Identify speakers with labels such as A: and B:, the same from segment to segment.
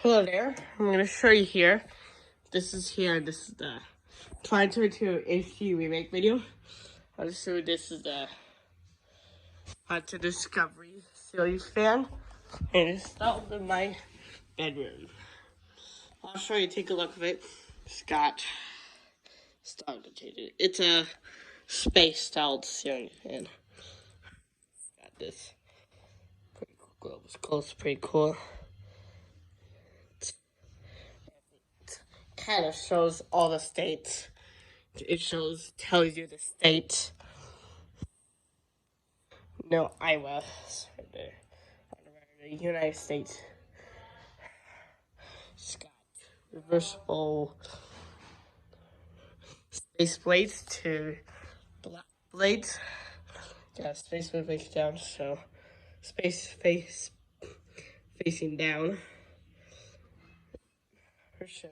A: Hello there. I'm going to show you here. This is the 2022 HD remake video. I'll just show you this is the Hunter Discovery series fan. And it's installed in my bedroom. I'll show you, take a look at it. It's got it's a space styled ceiling fan. Got this pretty cool globe. It's close, pretty cool. Kind of shows all the states. It tells you the state. No, Iowa. Right there. The United States. It's got reversible space blades to black blades. Got space blade face down, so facing down. Or should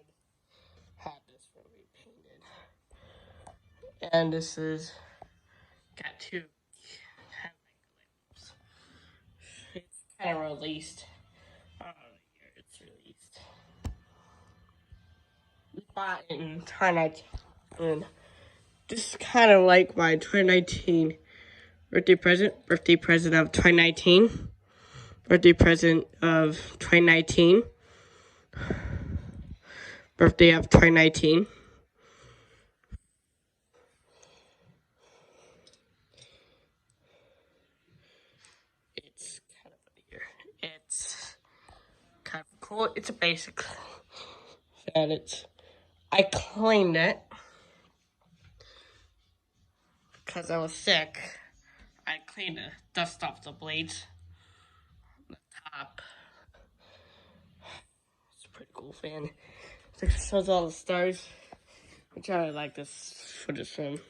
A: have this when we painted. And this is got two lamps. It's kind of released. I don't know the year it's released. Bought in 2019. And this is kind of like my 2019 birthday present of 2019. Birthday present of 2019. Birthday of 2019. It's kind of here. It's kind of cool. It's a basic. And I cleaned it because I was sick. I cleaned the dust off the blades. The top. It's a pretty cool fan. It shows all the stars. Which I like this footage from.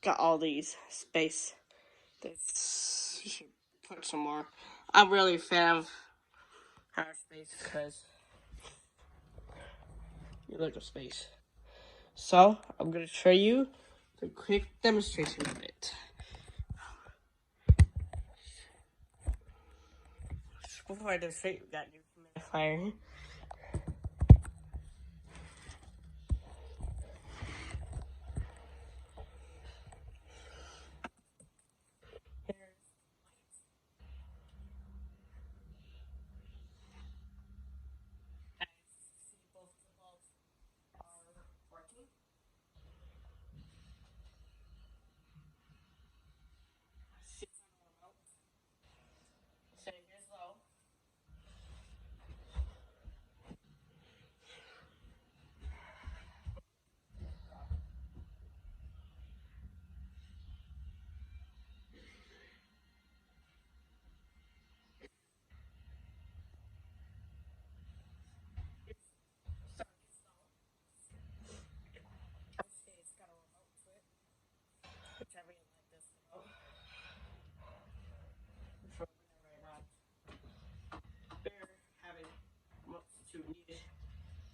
A: Got all these space. This you should put some more. I'm really a fan of outer space because you look at space. So I'm gonna show you a quick demonstration of it. Before I demonstrate, we got new humidifier.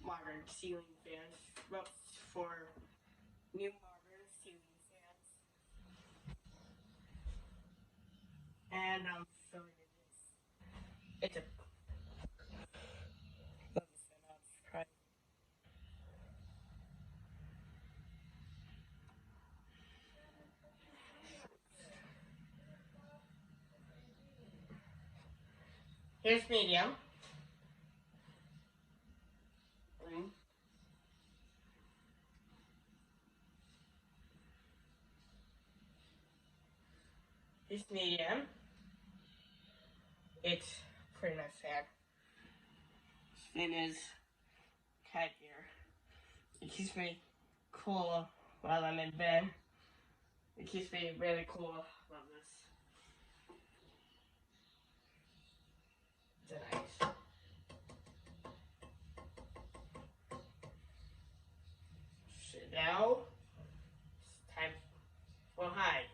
A: Modern ceiling fans, for new modern ceiling fans. And I'm showing you this. It's a Here's medium. Here's medium. It's pretty nice fan. This fan is cat here. It keeps me cool while I'm in bed. It keeps me really cool. Love this. It's nice. So now it's time for hide.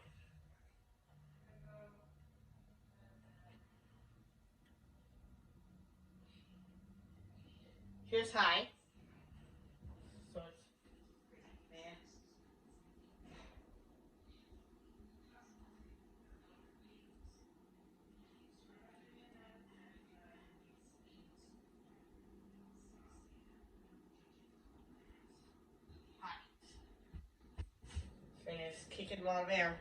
A: Here's high. So it's there. taking a lot of air.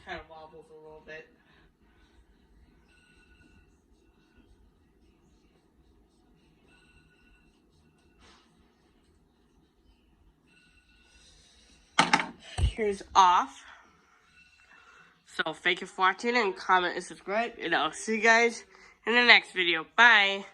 A: Kind of wobbles a little bit. Here's off. So thank you for watching and comment and subscribe, and I'll see you guys in the next video. Bye.